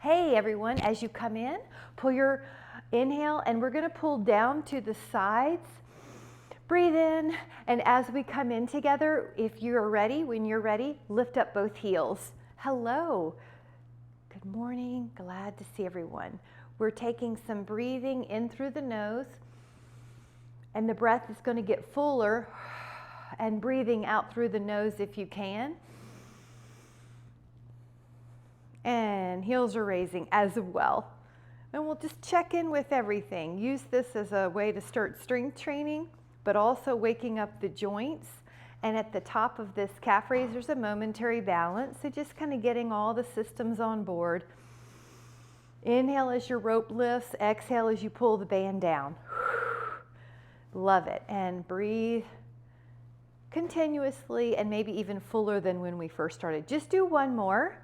Hey everyone, as you come in, pull your inhale and we're gonna pull down to the sides. Breathe in, and as we come in together, if you're ready, when you're ready, lift up both heels. Hello, good morning, glad to see everyone. We're taking some breathing in through the nose, and the breath is gonna get fuller, and breathing out through the nose if you can. And heels are raising as well. And we'll just check in with everything. Use this as a way to start strength training, but also waking up the joints. And at the top of this calf raise, there's a momentary balance. So just kind of getting all the systems on board. Inhale as your rope lifts, exhale as you pull the band down. Love it. And breathe continuously and maybe even fuller than when we first started. Just do one more.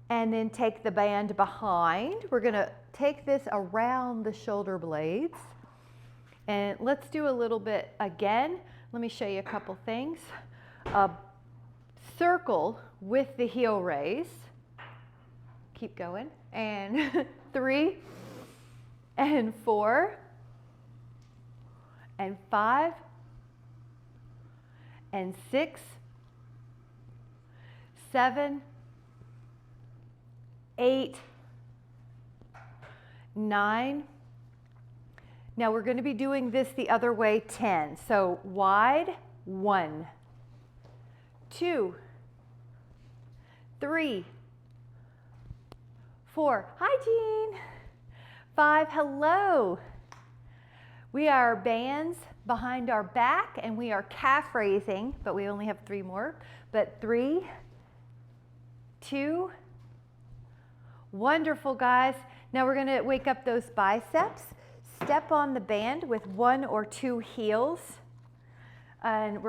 And then take the band behind. We're gonna take this around the shoulder blades. And let's do a little bit again. Let me show you a couple things. Circle with the heel raise. Keep going. And 3, and 4, and 5, and 6, 7, 8, 9. Now we're going to be doing this the other way, 10. So wide, 1, 2, 3, 4. Hi, Jean. 5. Hello. We are bands behind our back, and we are calf raising, but we only have 3 more. But 3, 2. Wonderful, guys. Now we're going to wake up those biceps. Step on the band with 1 or 2 heels. And I'm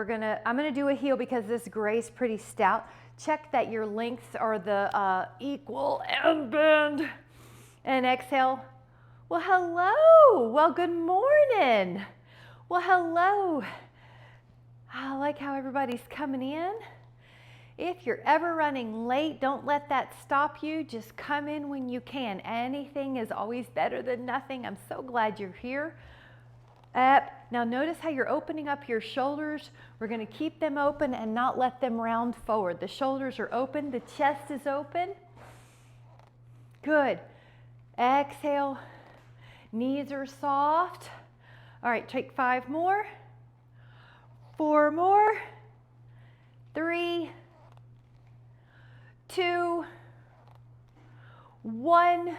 going to do a heel because this gray is pretty stout. Check that your lengths are the equal and bend. And exhale. Well, hello. Well, good morning. Well, hello. I like how everybody's coming in. If you're ever running late, don't let that stop you. Just come in when you can. Anything is always better than nothing. I'm so glad you're here. Up. Now notice how you're opening up your shoulders. We're going to keep them open and not let them round forward. The shoulders are open. The chest is open. Good. Exhale. Knees are soft. All right, take 5 more. 4 more. 3, 2, 1.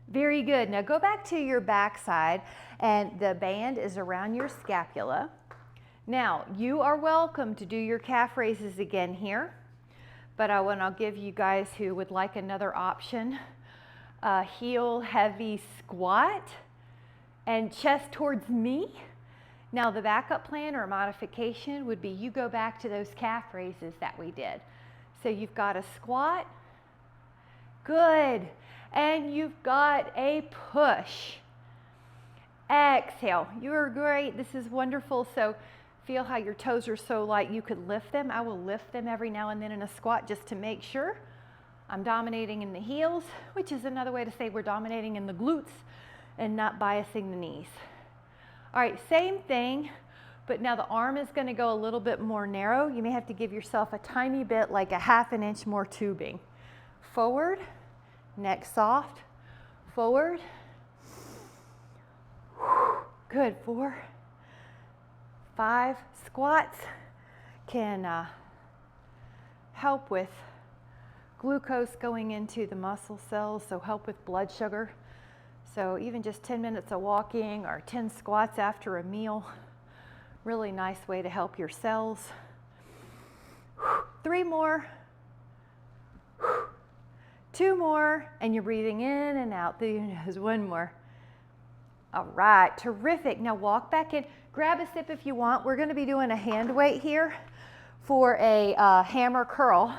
Very good. Now go back to your backside, and the band is around your scapula. Now you are welcome to do your calf raises again here, but I'll give you guys who would like another option, a heel heavy squat and chest towards me. Now the backup plan or modification would be you go back to those calf raises that we did. So you've got a squat, good, and you've got a push. Exhale, you're great, this is wonderful. So feel how your toes are so light you could lift them. I will lift them every now and then in a squat just to make sure I'm dominating in the heels, which is another way to say we're dominating in the glutes and not biasing the knees. All right, same thing. But now the arm is going to go a little bit more narrow. You may have to give yourself a tiny bit, like a 1/2 inch more tubing. Forward, neck soft, forward. Good, 4, 5. Squats can help with glucose going into the muscle cells, so help with blood sugar. So even just 10 minutes of walking or 10 squats after a meal. Really nice way to help your cells. 3 more. 2 more, and you're breathing in and out through your nose. 1 more. All right, terrific. Now walk back in. Grab a sip if you want. We're going to be doing a hand weight here for a hammer curl.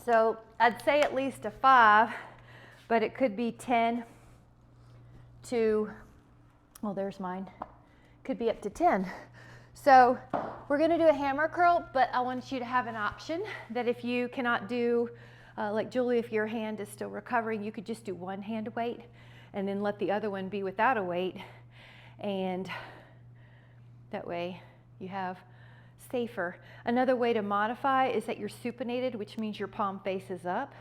So I'd say at least a 5, but it could be 10 to, well, there's mine. Could be up to 10. So we're going to do a hammer curl, but I want you to have an option that if you cannot do Like Julie, if your hand is still recovering, you could just do one hand weight and then let the other one be without a weight. And that way you have safer. Another way to modify is that you're supinated, which means your palm faces up.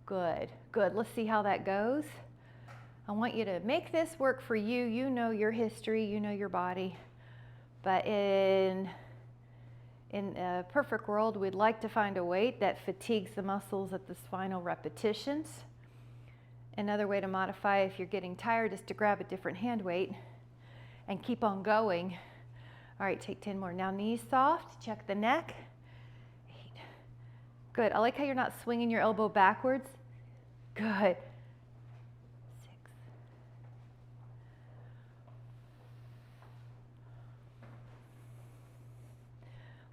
Good, good. Let's see how that goes. I want you to make this work for you. You know your history, you know your body. But in a perfect world, we'd like to find a weight that fatigues the muscles at the final repetitions. Another way to modify if you're getting tired is to grab a different hand weight and keep on going. All right, take 10 more. Now knees soft, check the neck. 8. Good, I like how you're not swinging your elbow backwards. Good. 6.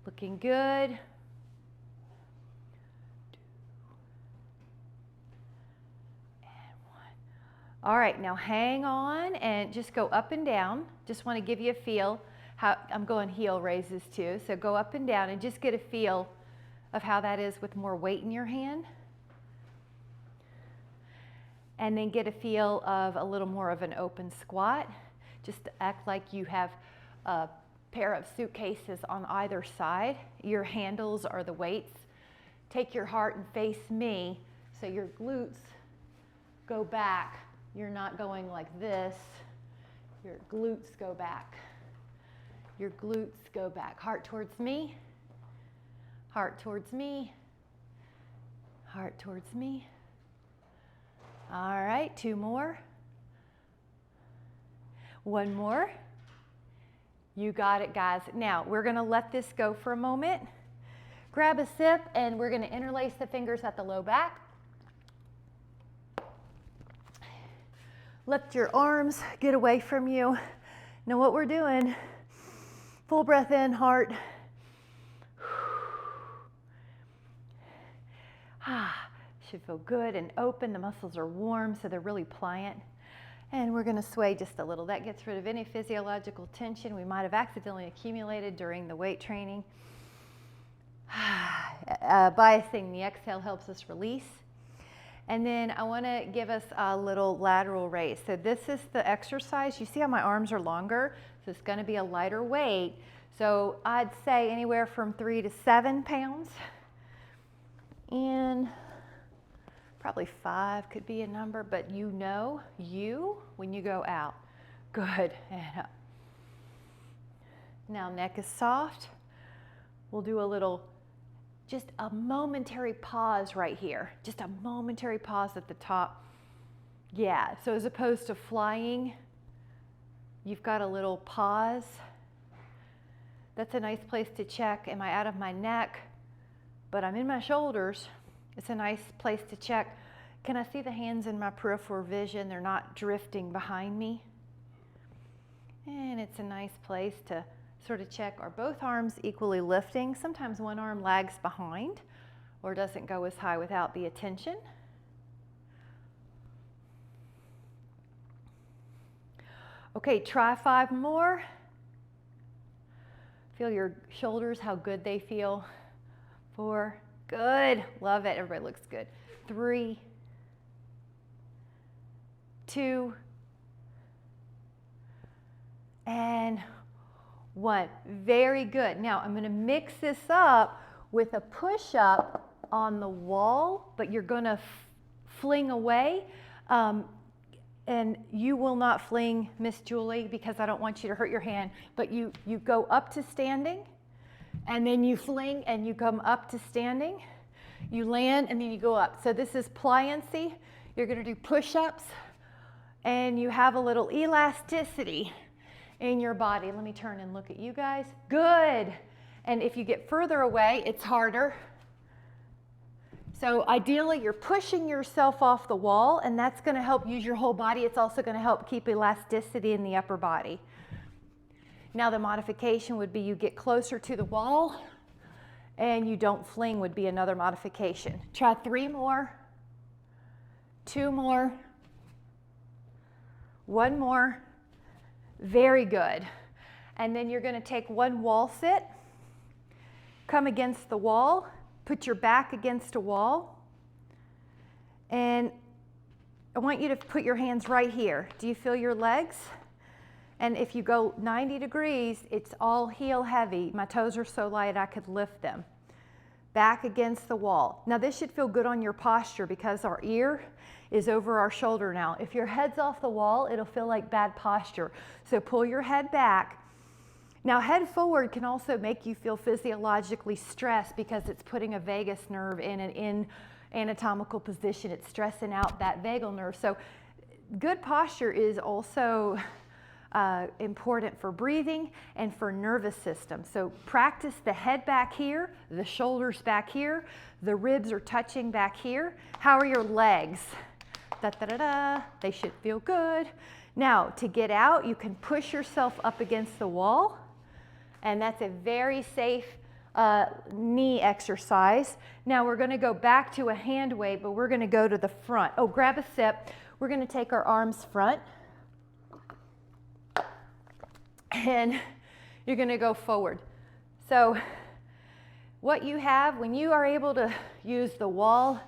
Looking good. 2. And 1. All right, now hang on and just go up and down. Just want to give you a feel. I'm going heel raises too, so go up and down and just get a feel of how that is with more weight in your hand. And then get a feel of a little more of an open squat. Just act like you have a pair of suitcases on either side. Your handles are the weights. Take your heart and face me so your glutes go back. You're not going like this. Your glutes go back. Your glutes go back. Heart towards me. Heart towards me. Heart towards me. All right, 2 more. 1 more. You got it, guys. Now, we're going to let this go for a moment. Grab a sip, and we're going to interlace the fingers at the low back. Lift your arms, get away from you. Now what we're doing, full breath in, heart. Should feel good and open. The muscles are warm, so they're really pliant. And we're going to sway just a little. That gets rid of any physiological tension we might have accidentally accumulated during the weight training. Biasing the exhale helps us release. And then I want to give us a little lateral raise. So this is the exercise. You see how my arms are longer? So it's going to be a lighter weight. So I'd say anywhere from 3 to 7 pounds. And probably 5 could be a number, but you know when you go out. Good, and up. Now neck is soft. We'll do a little, just a momentary pause right here. Just a momentary pause at the top. Yeah, so as opposed to flying, you've got a little pause. That's a nice place to check. Am I out of my neck? But I'm in my shoulders. It's a nice place to check. Can I see the hands in my peripheral vision? They're not drifting behind me. And it's a nice place to sort of check, are both arms equally lifting? Sometimes one arm lags behind or doesn't go as high without the attention. Okay, try 5 more. Feel your shoulders, how good they feel. 4, good, love it, everybody looks good. 3, 2, and 1. Very good. Now I'm going to mix this up with a push-up on the wall, but you're going to fling away. And you will not fling, Miss Julie, because I don't want you to hurt your hand, but you go up to standing, and then you fling and you come up to standing. You land and then you go up. So this is pliancy. You're going to do push-ups, and you have a little elasticity in your body. Let me turn and look at you guys. Good. And if you get further away, it's harder. So ideally, you're pushing yourself off the wall, and that's going to help use your whole body. It's also going to help keep elasticity in the upper body. Now the modification would be you get closer to the wall, and you don't fling would be another modification. Try 3 more, 2 more, 1 more. Very good. And then you're going to take 1 wall sit, come against the wall, put your back against a wall, And I want you to put your hands right here. Do you feel your legs? And if you go 90 degrees, it's all heel heavy. My toes are so light I could lift them. Back against the wall. Now this should feel good on your posture because our ear is over our shoulder now. If your head's off the wall, it'll feel like bad posture. So pull your head back. Now head forward can also make you feel physiologically stressed because it's putting a vagus nerve in an anatomical position. It's stressing out that vagal nerve. So good posture is also important for breathing and for nervous system. So practice the head back here, the shoulders back here, the ribs are touching back here. How are your legs? Da, da, da, da. They should feel good. Now to get out, you can push yourself up against the wall, and that's a very safe knee exercise. Now we're going to go back to a hand weight, but we're going to go to the front. Oh, grab a sip. We're going to take our arms front. And you're going to go forward. So what you have, when you are able to use the wall,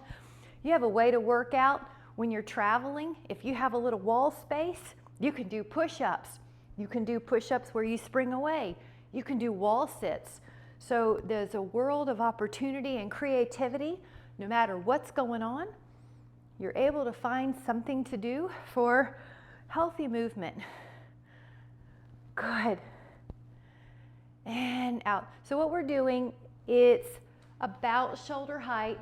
you have a way to work out when you're traveling. If you have a little wall space, you can do push-ups. You can do push-ups where you spring away. You can do wall sits. So there's a world of opportunity and creativity. No matter what's going on, you're able to find something to do for healthy movement. Good. And out. So what we're doing, it's about shoulder height,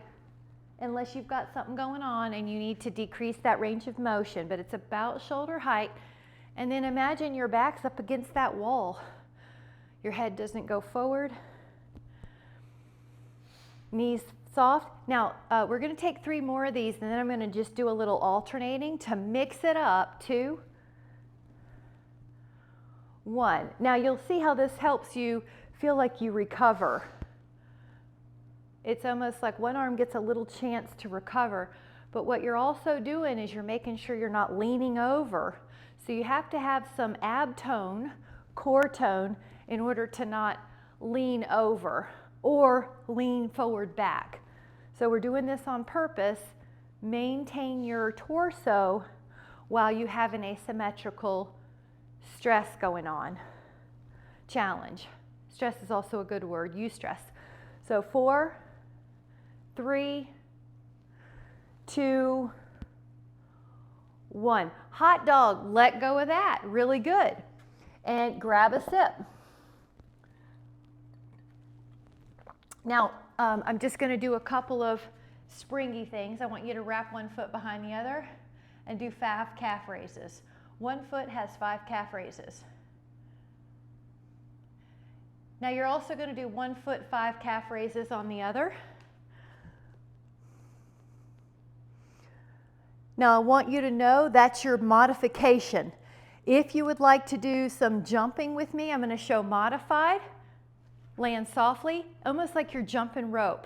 unless you've got something going on and you need to decrease that range of motion, but it's about shoulder height. And then imagine your back's up against that wall. Your head doesn't go forward. Knees soft. Now, we're going to take 3 more of these, and then I'm going to just do a little alternating to mix it up. 2, 1. Now you'll see how this helps you feel like you recover. It's almost like one arm gets a little chance to recover, but what you're also doing is you're making sure you're not leaning over. So you have to have some ab tone, core tone, in order to not lean over or lean forward back. So we're doing this on purpose. Maintain your torso while you have an asymmetrical stress going on. Challenge. Stress is also a good word. Use stress. So 4, 3, 2, 1. Hot dog. Let go of that. Really good. And grab a sip. Now, I'm just going to do a couple of springy things. I want you to wrap one foot behind the other and do 5 calf raises. One foot has 5 calf raises. Now you're also going to do 1 foot 5 calf raises on the other. Now I want you to know that's your modification. If you would like to do some jumping with me, I'm going to show modified. Land softly, almost like you're jumping rope.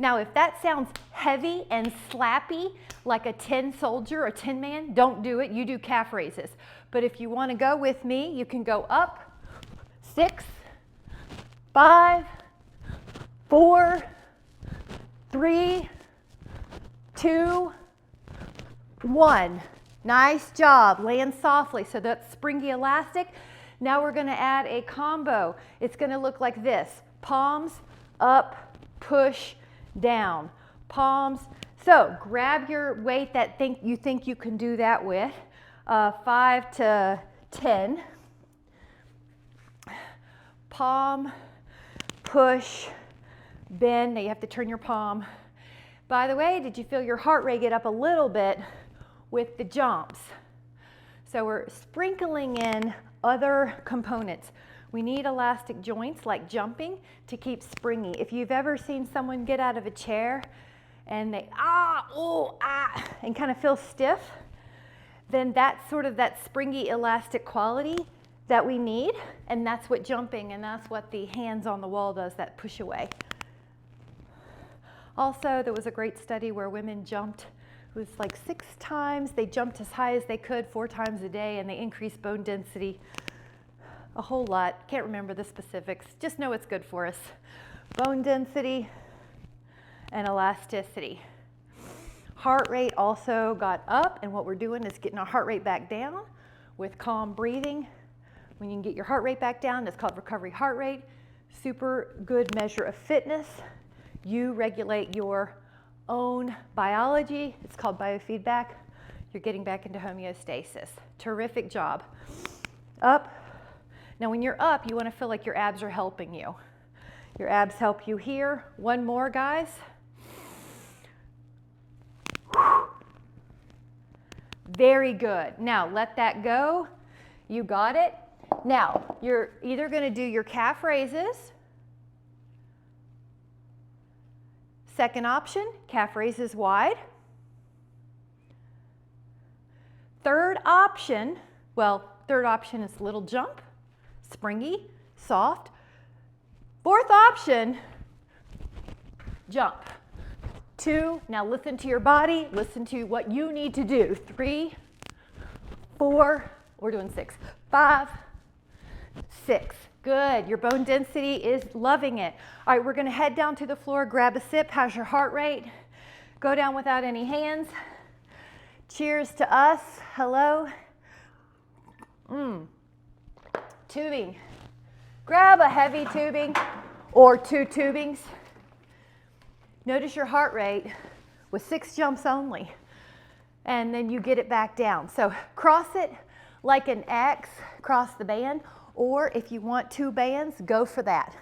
Now, if that sounds heavy and slappy, like a tin soldier or tin man, don't do it. You do calf raises. But if you want to go with me, you can go up, 6, 5, 4, 3, 2, 1. Nice job. Land softly. So that's springy elastic. Now we're going to add a combo. It's going to look like this. Palms up, push, down. Palms. So grab your weight that you think you can do that with. 5 to 10. Palm, push, bend. Now you have to turn your palm. By the way, did you feel your heart rate get up a little bit with the jumps? So we're sprinkling in other components. We need elastic joints like jumping to keep springy. If you've ever seen someone get out of a chair and they and kind of feel stiff, then that's sort of that springy elastic quality that we need, and that's what jumping and that's what the hands on the wall does, that push away. Also, there was a great study where women jumped, it was like 6 times, they jumped as high as they could 4 times a day, and they increased bone density a whole lot. Can't remember the specifics, just know it's good for us. Bone density and elasticity. Heart rate also got up, and what we're doing is getting our heart rate back down with calm breathing. When you can get your heart rate back down, it's called recovery heart rate. Super good measure of fitness. You regulate your own biology. It's called biofeedback. You're getting back into homeostasis. Terrific job. Up. Now when you're up, you want to feel like your abs are helping you. Your abs help you here. One more, guys. Very good. Now let that go. You got it. Now you're either going to do your calf raises. Second option, calf raises wide. Third option is little jump, springy, soft. Fourth option, jump. 2, now listen to your body, listen to what you need to do. 3, 4, we're doing 6, 5, 6. Good, your bone density is loving it. All right, we're gonna head down to the floor, grab a sip. How's your heart rate? Go down without any hands. Cheers to us, hello. Tubing. Grab a heavy tubing or 2 tubings. Notice your heart rate with 6 jumps only, and then you get it back down. So cross it like an X, cross the band, or if you want 2 bands, go for that.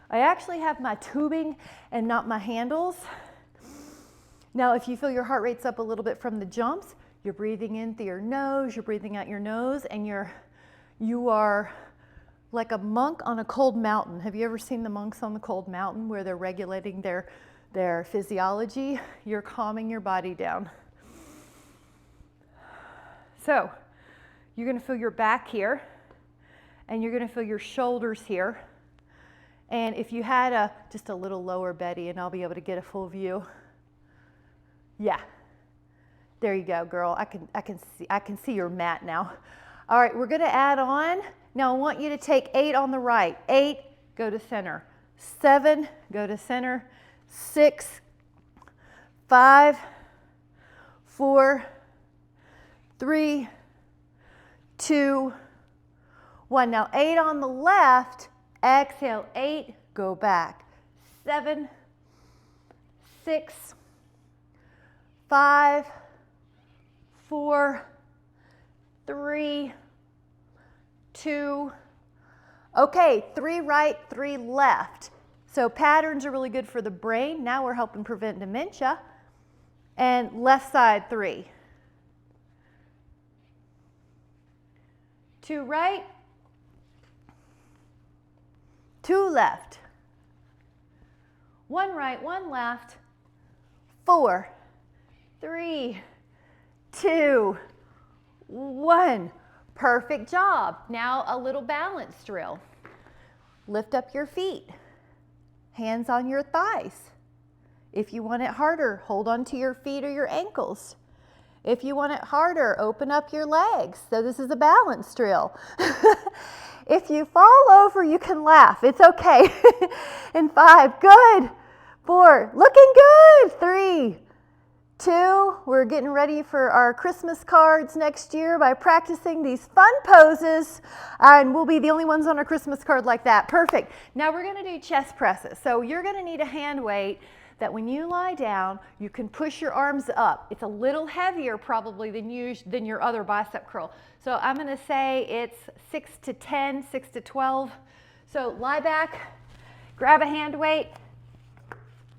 I actually have my tubing and not my handles. Now, if you feel your heart rate's up a little bit from the jumps, you're breathing in through your nose, you're breathing out your nose, and you are like a monk on a cold mountain. Have you ever seen the monks on the cold mountain where they're regulating their physiology? You're calming your body down. So you're going to feel your back here, and you're going to feel your shoulders here. And if you had just a little lower, Betty, and I'll be able to get a full view. Yeah, there you go, girl. I can see your mat now. All right, we're going to add on. Now I want you to take 8 on the right. 8, go to center. 7, go to center. 6, 5, 4, 3, 2, 1. Now 8 on the left. Exhale, 8, go back. 7, 6, 5, 4, 3, 2. Okay, 3 right, 3 left. So patterns are really good for the brain. Now we're helping prevent dementia. And left side, 3. 2 right, 2 left. 1 right, 1 left. 4, 3, 2, 1. Perfect job. Now a little balance drill. Lift up your feet. Hands on your thighs. If you want it harder, hold on to your feet or your ankles. If you want it harder, open up your legs. So this is a balance drill. If you fall over, you can laugh. It's okay. And 5, good. 4, looking good. 3, 2, we're getting ready for our Christmas cards next year by practicing these fun poses, and we'll be the only ones on our Christmas card like that. Perfect. Now we're going to do chest presses. So you're going to need a hand weight that when you lie down, you can push your arms up. It's a little heavier probably than your other bicep curl. So I'm going to say it's 6 to 10, 6 to 12. So lie back, grab a hand weight,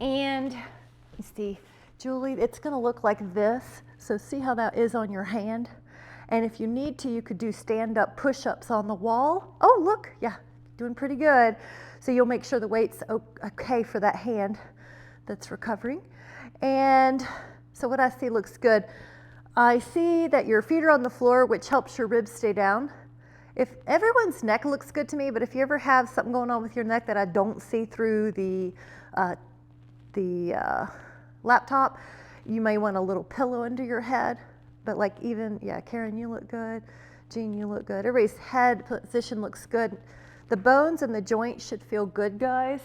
and you see, Julie, it's going to look like this. So see how that is on your hand? And if you need to, you could do stand-up push-ups on the wall. Oh, look, yeah, doing pretty good. So you'll make sure the weight's okay for that hand that's recovering. And so what I see looks good. I see that your feet are on the floor, which helps your ribs stay down. If everyone's neck looks good to me, but if you ever have something going on with your neck that I don't see through the laptop, you may want a little pillow under your head. But like even, yeah, Karen, you look good. Jean, you look good. Everybody's head position looks good. The bones and the joints should feel good, guys.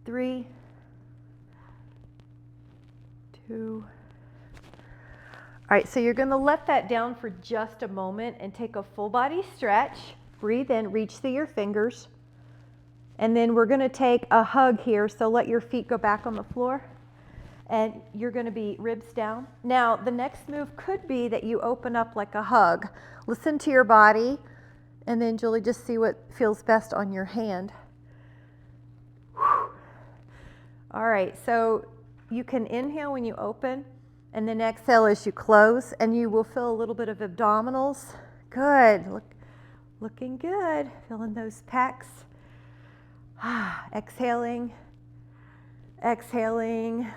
3, 2. All right, so you're going to let that down for just a moment and take a full body stretch. Breathe in, reach through your fingers. And then we're going to take a hug here, so let your feet go back on the floor. And you're going to be ribs down. Now, the next move could be that you open up like a hug. Listen to your body, and then Julie, just see what feels best on your hand. All right, so you can inhale when you open, and then exhale as you close, and you will feel a little bit of abdominals. Good, looking good. Feeling those pecs. Exhaling, exhaling,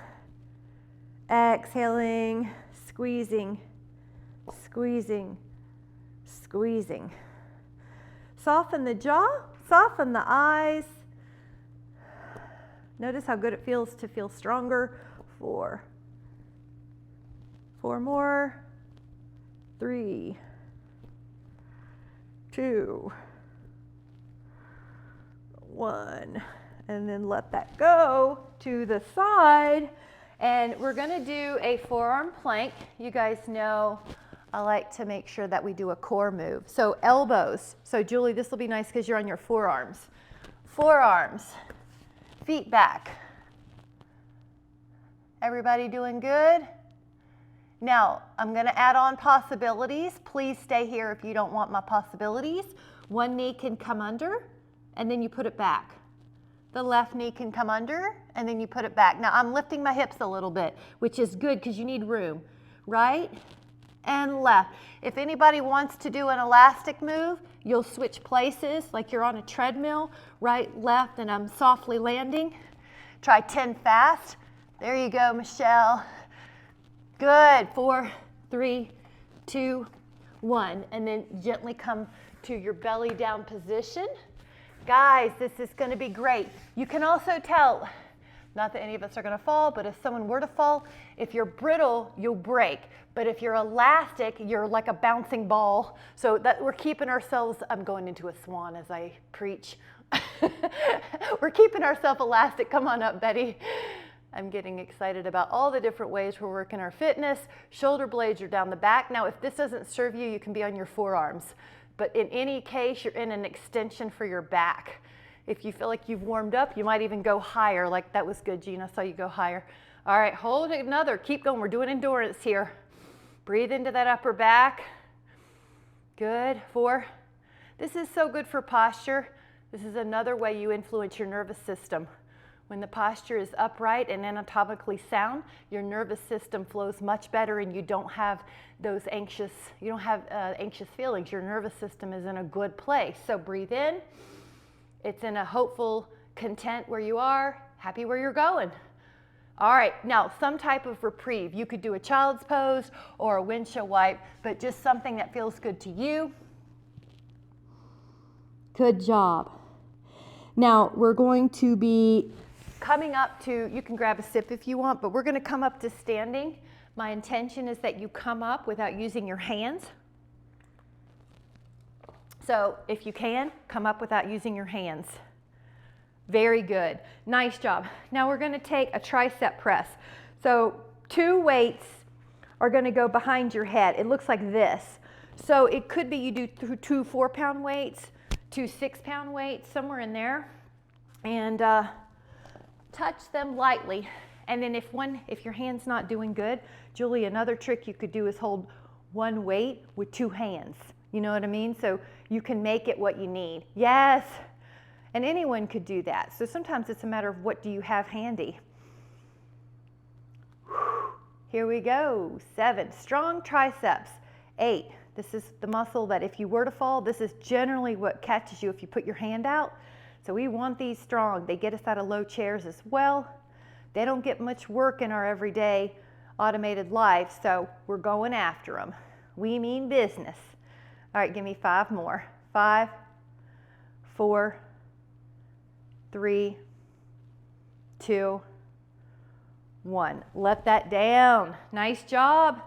exhaling, squeezing, squeezing, squeezing. Soften the jaw, soften the eyes. Notice how good it feels to feel stronger. 4. 4 more. 3. 2. 1. And then let that go to the side. And we're going to do a forearm plank. You guys know I like to make sure that we do a core move. So elbows. So Julie, this will be nice because you're on your forearms. Forearms. Feet back. Everybody doing good? Now, I'm going to add on possibilities. Please stay here if you don't want my possibilities. One knee can come under, and then you put it back. The left knee can come under, and then you put it back. Now, I'm lifting my hips a little bit, which is good because you need room. Right and left. If anybody wants to do an elastic move, you'll switch places like you're on a treadmill, right, left, and I'm softly landing. Try 10 fast. There you go, Michelle. Good. 4, 3, 2, 1. And then gently come to your belly down position. Guys, this is going to be great. You can also tell, not that any of us are going to fall, but if someone were to fall, if you're brittle, you'll break. But if you're elastic, you're like a bouncing ball. So that we're keeping ourselves, I'm going into a swan as I preach. We're keeping ourselves elastic. Come on up, Betty. I'm getting excited about all the different ways we're working our fitness. Shoulder blades are down the back. Now, if this doesn't serve you, you can be on your forearms. But in any case, you're in an extension for your back. If you feel like you've warmed up, you might even go higher. Like that was good, Gina. I saw you go higher. All right, hold another. Keep going. We're doing endurance here. Breathe into that upper back. Good. 4. This is so good for posture. This is another way you influence your nervous system. When the posture is upright and anatomically sound, your nervous system flows much better, and you don't have those anxious feelings. Your nervous system is in a good place. So breathe in. It's in a hopeful content where you are, happy where you're going. All right, now some type of reprieve. You could do a child's pose or a windshield wipe, but just something that feels good to you. Good job. Now we're going to be coming up to, you can grab a sip if you want, but we're going to come up to standing. My intention is that you come up without using your hands. So if you can, come up without using your hands. Very good. Nice job. Now we're going to take a tricep press. So 2 weights are going to go behind your head. It looks like this. So it could be you do 2 4-pound weights, 2 6-pound weights, somewhere in there. And touch them lightly. And then if your hand's not doing good, Julie, another trick you could do is hold 1 weight with 2 hands. You know what I mean? So you can make it what you need. Yes. And anyone could do that. So sometimes it's a matter of what do you have handy. Here we go. 7. Strong triceps. 8. This is the muscle that if you were to fall, this is generally what catches you if you put your hand out. So we want these strong. They get us out of low chairs as well. They don't get much work in our everyday automated life, so we're going after them. We mean business. All right, give me 5 more. 5, 4, 3, 2, 1. Let that down. Nice job.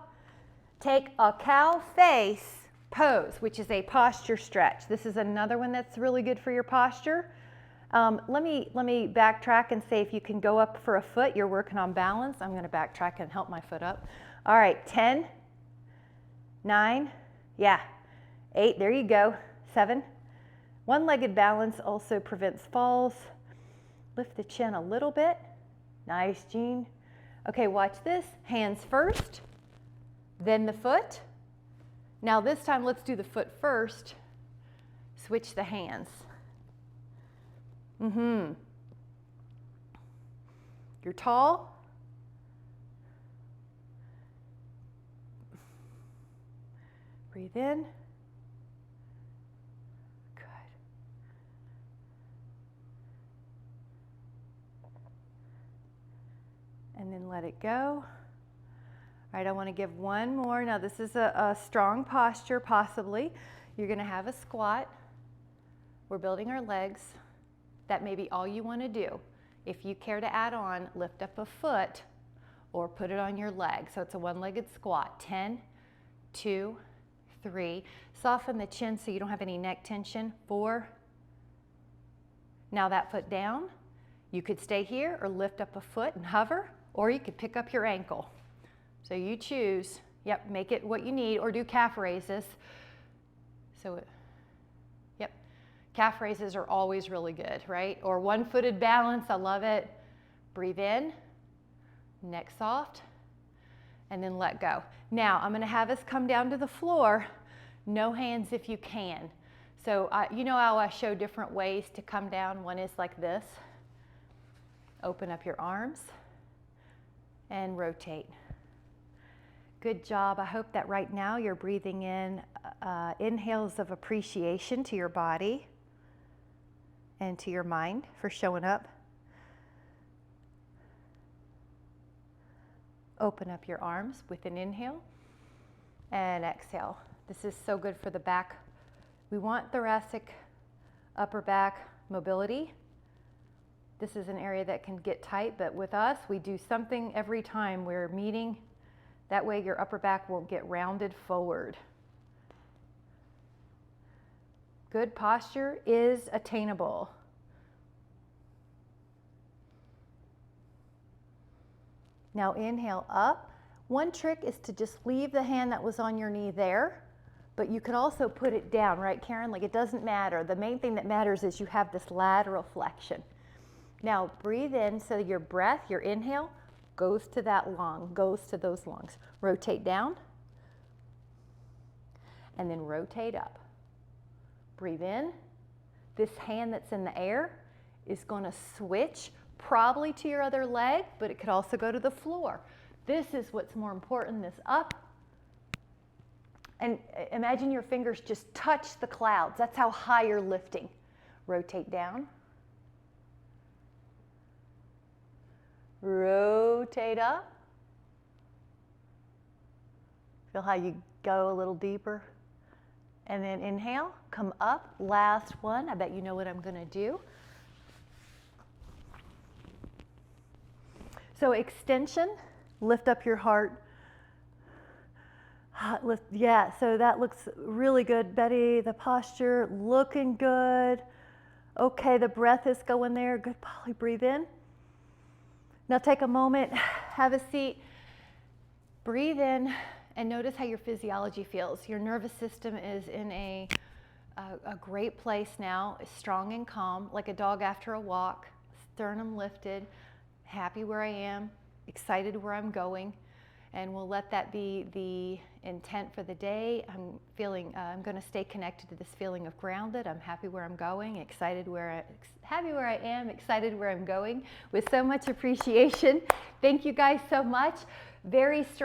Take a cow face pose, which is a posture stretch. This is another one that's really good for your posture. Let me backtrack and say if you can go up for a foot, you're working on balance. I'm going to backtrack and help my foot up. All right, 10, 9, yeah, 8, there you go, 7. One-legged balance also prevents falls. Lift the chin a little bit. Nice, Jean. Okay, watch this. Hands first, then the foot. Now this time, let's do the foot first. Switch the hands. You're tall. Breathe in. Good. And then let it go. All right, I want to give one more. Now this is a strong posture, possibly. You're going to have a squat. We're building our legs. That may be all you want to do. If you care to add on, lift up a foot or put it on your leg. So it's a one-legged squat. 10, 2, 3. Soften the chin so you don't have any neck tension. 4. Now that foot down. You could stay here or lift up a foot and hover, or you could pick up your ankle. So you choose. Yep, make it what you need, or do calf raises. So yep, calf raises are always really good, right? Or one-footed balance, I love it. Breathe in, neck soft, and then let go. Now, I'm gonna have us come down to the floor, no hands if you can. So you know how I show different ways to come down? One is like this. Open up your arms and rotate. Good job. I hope that right now you're breathing in inhales of appreciation to your body and to your mind for showing up. Open up your arms with an inhale and exhale. This is so good for the back. We want thoracic, upper back mobility. This is an area that can get tight, but with us, we do something every time we're meeting. That way your upper back will get rounded forward. Good posture is attainable. Now inhale up. One trick is to just leave the hand that was on your knee there, but you can also put it down, right, Karen? Like, it doesn't matter. The main thing that matters is you have this lateral flexion. Now breathe in so your breath, your inhale, goes to that lung, goes to those lungs. Rotate down and then rotate up. Breathe in. This hand that's in the air is going to switch probably to your other leg, but it could also go to the floor. This is what's more important, this up. And imagine your fingers just touch the clouds. That's how high you're lifting. Rotate down. Rotate up. Feel how you go a little deeper. And then inhale, come up. Last one. I bet you know what I'm going to do. So extension, lift up your heart. Lift, yeah, so that looks really good. Betty, the posture looking good. Okay, the breath is going there. Good, Polly, breathe in. Now take a moment, have a seat, breathe in, and notice how your physiology feels. Your nervous system is in a great place now, strong and calm, like a dog after a walk, sternum lifted, happy where I am, excited where I'm going, and we'll let that be the intent for the day. I'm feeling, I'm going to stay connected to this feeling of grounded. I'm happy where I'm going, excited happy where I am, excited where I'm going, with so much appreciation. Thank you guys so much. Very strong.